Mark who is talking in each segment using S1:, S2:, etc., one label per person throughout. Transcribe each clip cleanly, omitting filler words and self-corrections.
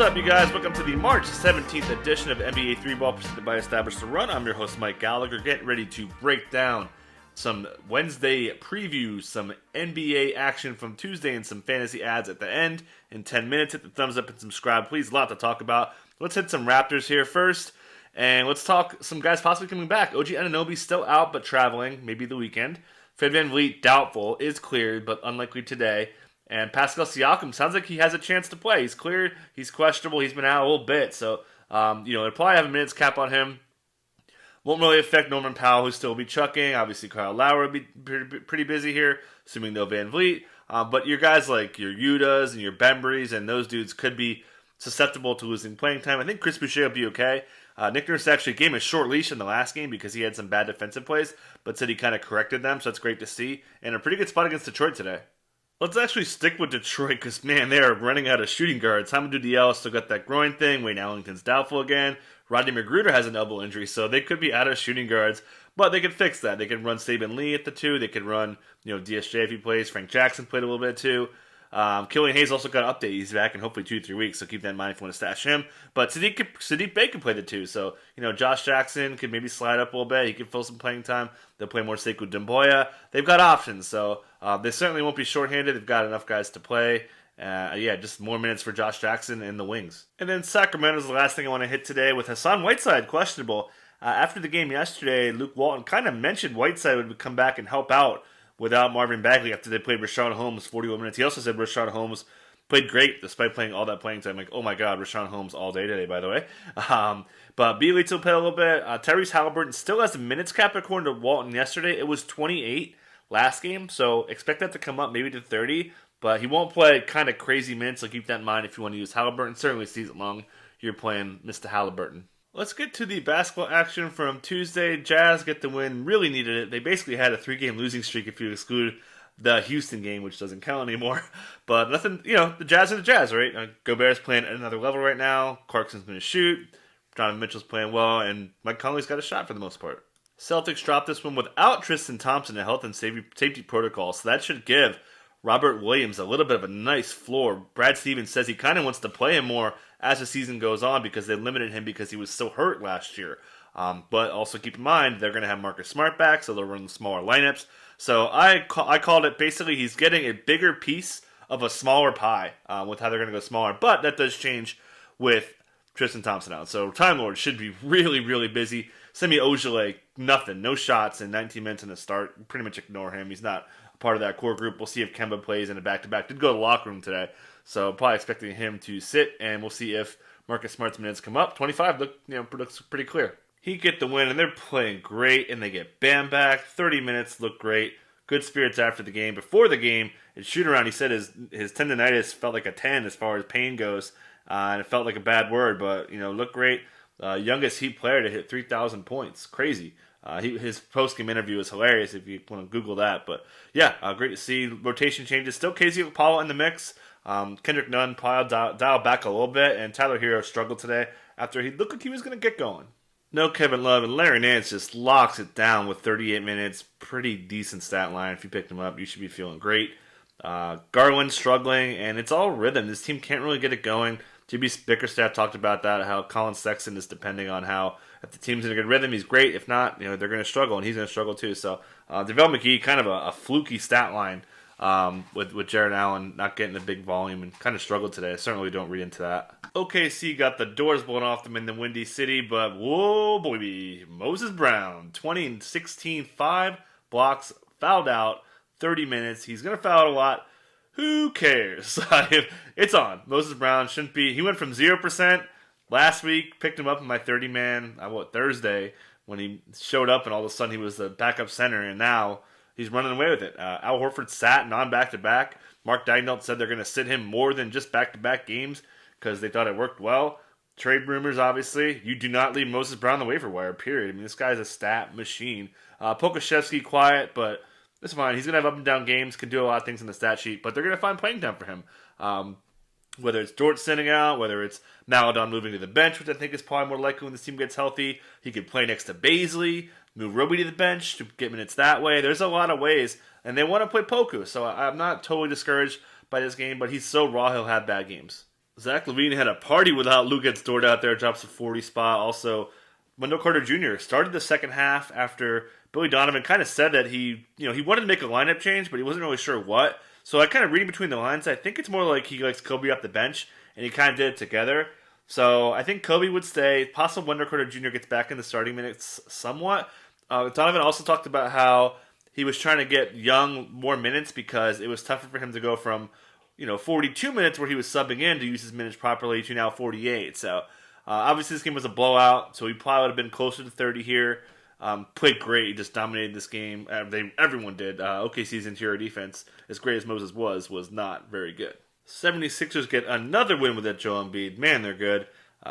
S1: up, you guys? Welcome to the March 17th edition of NBA 3-Ball presented by Established to Run. I'm your host, Mike Gallagher, getting ready to break down some Wednesday previews, some NBA action from Tuesday, and some fantasy ads at the end. In 10 minutes, hit the thumbs up and subscribe, please. A lot to talk about. Let's hit some Raptors here first, and let's talk some guys possibly coming back. OG Anunoby still out, but traveling, maybe the weekend. Fred VanVleet, doubtful, is cleared, but unlikely today. And Pascal Siakam sounds like he has a chance to play. He's cleared. He's questionable. He's been out a little bit. So, they'll probably have a minutes cap on him. Won't really affect Norman Powell, who still will be chucking. Obviously, Kyle Lowry will be pretty busy here, assuming no Van Vliet. But your guys like your Yutas and your Bembry's and those dudes could be susceptible to losing playing time. I think Chris Boucher will be okay. Nick Nurse actually gave him a short leash in the last game because he had some bad defensive plays, but said he kind of corrected them, so that's great to see. And a pretty good spot against Detroit today. Let's actually stick with Detroit because, man, they are running out of shooting guards. Hamidou Diallo still got that groin thing. Wayne Ellington's doubtful again. Rodney McGruder has an elbow injury, so they could be out of shooting guards. But they could fix that. They could run Saban Lee at the 2. They could run, DSJ if he plays. Frank Jackson played a little bit too. Killian Hayes also got an update. He's back in hopefully 2-3 weeks, so keep that in mind if you want to stash him. But Sadiq Bey could play the 2, so Josh Jackson could maybe slide up a little bit. He could fill some playing time. They'll play more Sekou Doumbouya. They've got options, so they certainly won't be shorthanded. They've got enough guys to play. Just more minutes for Josh Jackson and the wings. And then Sacramento's the last thing I want to hit today with Hassan Whiteside questionable. After the game yesterday, Luke Walton kind of mentioned Whiteside would come back and help out without Marvin Bagley after they played Rashawn Holmes 41 minutes. He also said Rashawn Holmes played great despite playing all that playing time. Like, oh my God, Rashawn Holmes all day today, by the way. But Beasley still played a little bit. Tyrese Halliburton still has a minutes cap according to Walton yesterday. It was 28 last game, so expect that to come up maybe to 30. But he won't play kind of crazy minutes, so keep that in mind if you want to use Halliburton. Certainly season long, you're playing Mr. Halliburton. Let's get to the basketball action from Tuesday. Jazz get the win. Really needed it. They basically had a 3-game losing streak if you exclude the Houston game, which doesn't count anymore. But nothing, the Jazz are the Jazz, right? Gobert's playing at another level right now. Clarkson's going to shoot. Donovan Mitchell's playing well. And Mike Conley's got a shot for the most part. Celtics dropped this one without Tristan Thompson in health and safety protocol. So that should give Robert Williams a little bit of a nice floor. Brad Stevens says he kind of wants to play him more as the season goes on because they limited him because he was so hurt last year. But also keep in mind, they're going to have Marcus Smart back, so they'll run smaller lineups. So I called it basically he's getting a bigger piece of a smaller pie with how they're going to go smaller. But that does change with Tristan Thompson out. So Time Lord should be really, really busy. Semi Ojeleye, nothing. No shots in 19 minutes in the start. Pretty much ignore him. He's not part of that core group. We'll see if Kemba plays in a back-to-back. Did go to the locker room today, so probably expecting him to sit, and we'll see if Marcus Smart's minutes come up. 25 looks pretty clear. He get the win, and they're playing great, and they get Bam back. 30 minutes, look great. Good spirits after the game. Before the game, in shoot-around, he said his tendonitis felt like a 10 as far as pain goes, and it felt like a bad word, but, looked great. Youngest Heat player to hit 3,000 points. Crazy. His post-game interview is hilarious if you want to Google that. But, great to see. Rotation changes. Still Casey Okpala in the mix. Kendrick Nunn probably dial back a little bit. And Tyler Hero struggled today after he looked like he was going to get going. No Kevin Love. And Larry Nance just locks it down with 38 minutes. Pretty decent stat line. If you picked him up, you should be feeling great. Garland struggling. And it's all rhythm. This team can't really get it going. JB Bickerstaff talked about that, how Colin Sexton is depending on how, if the team's in a good rhythm, he's great. If not, they're going to struggle, and he's going to struggle too. So, DeVale McGee, kind of a fluky stat line with Jared Allen not getting the big volume and kind of struggled today. I certainly don't read into that. OKC got the doors blown off them in the Windy City, but whoa, boy, Moses Brown, 20 and 16, 5 blocks, fouled out, 30 minutes. He's going to foul out a lot. Who cares? It's on. Moses Brown shouldn't be. He went from 0% last week, picked him up in my 30-man, Thursday, when he showed up and all of a sudden he was the backup center, and now he's running away with it. Al Horford sat non-back-to-back. Mark Daigneault said they're going to sit him more than just back-to-back games because they thought it worked well. Trade rumors, obviously. You do not leave Moses Brown on the waiver wire, period. I mean, this guy's a stat machine. Pokashevsky quiet, but it's fine. He's going to have up and down games, can do a lot of things in the stat sheet, but they're going to find playing time for him. Whether it's Dort sitting out, whether it's Maladon moving to the bench, which I think is probably more likely when this team gets healthy. He could play next to Baisley, move Roby to the bench to get minutes that way. There's a lot of ways, and they want to play Poku, so I'm not totally discouraged by this game, but he's so raw he'll have bad games. Zach LaVine had a party without Luke gets Dort out there, drops a 40 spot. Also, Wendell Carter Jr. started the second half after Billy Donovan kind of said that he wanted to make a lineup change, but he wasn't really sure what. So I kind of reading between the lines, I think it's more like he likes Kobe off the bench, and he kind of did it together. So I think Kobe would stay. Possible Wendell Carter Jr. gets back in the starting minutes somewhat. Donovan also talked about how he was trying to get Young more minutes because it was tougher for him to go from 42 minutes where he was subbing in to use his minutes properly to now 48. So obviously this game was a blowout, so he probably would have been closer to 30 here. Played great. He just dominated this game. Everyone did. OKC's interior defense, as great as Moses was not very good. 76ers get another win with that Joel Embiid. Man, they're good.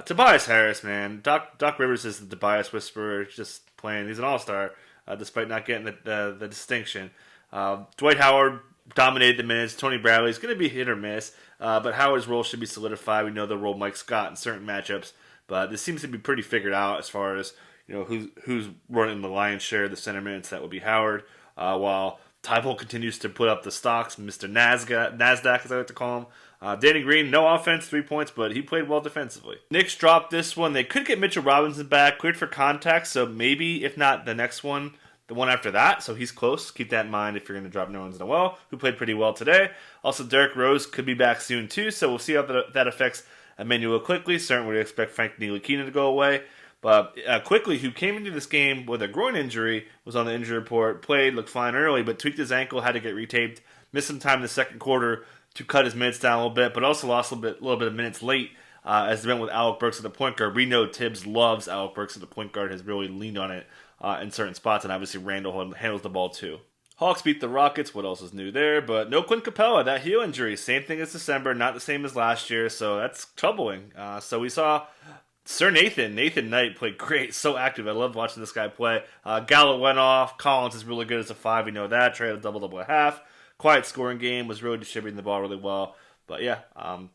S1: Tobias Harris, man. Doc Rivers is the Tobias Whisperer, just playing. He's an all-star, despite not getting the distinction. Dwight Howard dominated the minutes. Tony Bradley's going to be hit or miss, but Howard's role should be solidified. We know the role Mike Scott in certain matchups, but this seems to be pretty figured out as far as who's running the lion's share of the center minutes. That would be Howard, while Tybull continues to put up the stocks. Mr. NASDAQ, as I like to call him. Danny Green, no offense, 3 points, but he played well defensively. Knicks dropped this one. They could get Mitchell Robinson back, cleared for contact, so maybe, if not the next one, the one after that. So he's close. Keep that in mind if you're going to drop Nerlens Noel, who played pretty well today. Also, Derrick Rose could be back soon, too, so we'll see how that affects Emmanuel Quickly. Certainly would expect Frank Ntilikina to go away. But Quickly, who came into this game with a groin injury, was on the injury report, played, looked fine early, but tweaked his ankle, had to get retaped, missed some time in the second quarter to cut his minutes down a little bit, but also lost a little bit of minutes late as they went with Alec Burks at the point guard. We know Tibbs loves Alec Burks at the point guard, has really leaned on it in certain spots, and obviously Randall handles the ball too. Hawks beat the Rockets. What else is new there? But no Clint Capella, that heel injury. Same thing as December, not the same as last year, so that's troubling. So we saw Sir Nathan Knight played great, so active. I love watching this guy play. Gallo went off. Collins is really good as a 5, we know that. Trey had a double-double at half. Quiet scoring game, was really distributing the ball really well. But yeah,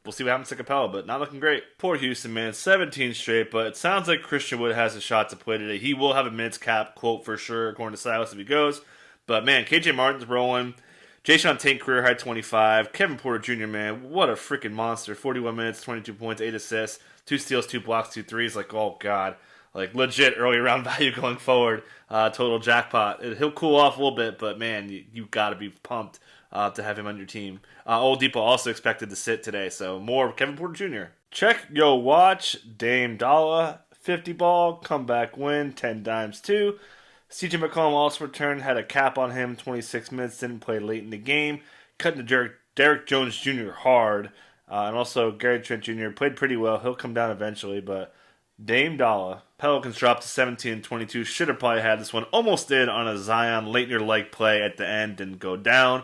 S1: we'll see what happens to Capella, but not looking great. Poor Houston, man. 17 straight, but it sounds like Christian Wood has a shot to play today. He will have a minutes cap, quote, for sure, according to Silas, if he goes. But man, KJ Martin's rolling. Jayshawn Tate career high 25. Kevin Porter Jr., man, what a freaking monster. 41 minutes, 22 points, 8 assists, 2 steals, 2 blocks, 2 threes. Like, oh, God. Like, legit early round value going forward. Total jackpot. He'll cool off a little bit, but, man, you got to be pumped to have him on your team. Oladipo also expected to sit today, so more Kevin Porter Jr. Check yo watch. Dame Dalla, 50 ball, comeback win, 10 dimes too. CJ McCollum also returned, had a cap on him, 26 minutes, didn't play late in the game. Cutting to Derek Jones Jr. hard. And also Gary Trent Jr. played pretty well. He'll come down eventually, but Dame Dalla. Pelicans dropped to 17-22. Should have probably had this one. Almost did on a Zion Leitner-like play at the end. Didn't go down.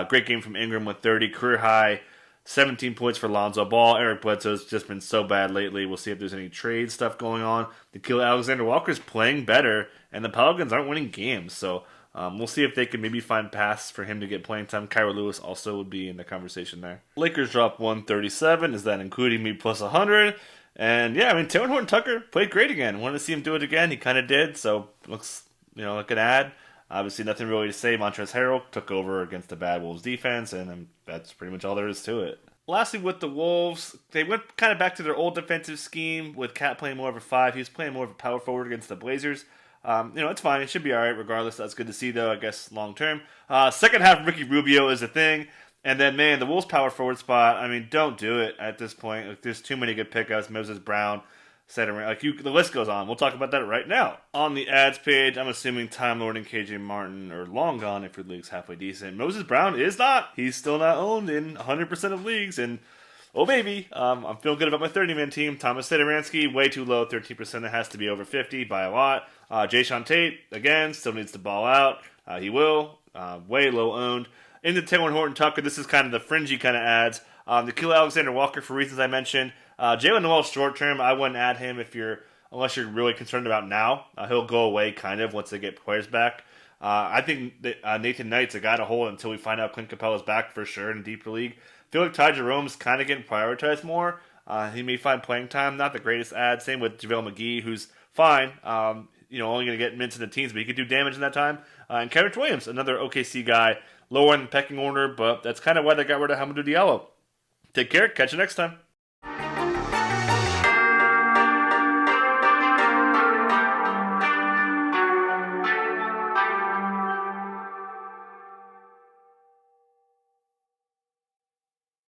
S1: Great game from Ingram with 30. Career high. 17 points for Lonzo Ball. Eric Bledsoe's just been so bad lately. We'll see if there's any trade stuff going on. Nikhil Alexander-Walker's playing better, and the Pelicans aren't winning games. So we'll see if they can maybe find paths for him to get playing time. Kyra Lewis also would be in the conversation there. Lakers dropped 137. Is that including me plus 100? And yeah, I mean, Taylor Horton-Tucker played great again. Wanted to see him do it again. He kind of did, so looks like an ad. Obviously, nothing really to say. Montrezl Harrell took over against the bad Wolves defense, and that's pretty much all there is to it. Lastly, with the Wolves, they went kind of back to their old defensive scheme with Cat playing more of a 5. He was playing more of a power forward against the Blazers. It's fine. It should be all right regardless. That's good to see, though, I guess, long term. Second half, Ricky Rubio is a thing. And then, man, the Wolves power forward spot, I mean, don't do it at this point. Like, there's too many good pickups. Moses Brown, center. The list goes on. We'll talk about that right now. On the ads page, I'm assuming Time Lord and KJ Martin are long gone if your league's halfway decent. Moses Brown is not. He's still not owned in 100% of leagues. And, oh, baby, I'm feeling good about my 30-man team. Thomas Satoransky, way too low, 13%. It has to be over 50 by a lot. Jayshawn Tate, again, still needs to ball out. He will. Way low owned. In the Taylor Horton-Tucker, this is kind of the fringy kind of ads. Nikhil Alexander-Walker, for reasons I mentioned. Jalen Noel short term, I wouldn't add him unless you're really concerned about now. He'll go away kind of once they get players back. I think that Nathan Knight's a guy to hold until we find out Clint Capella's back for sure in a deeper league. I feel like Ty Jerome's kind of getting prioritized more. He may find playing time, not the greatest ad. Same with JaVale McGee, who's fine. Only going to get minutes in the teens, but he could do damage in that time. And Kenrich Williams, another OKC guy, lower in the pecking order, but that's kind of why they got rid of Hamidou Diallo. Take care. Catch you next time.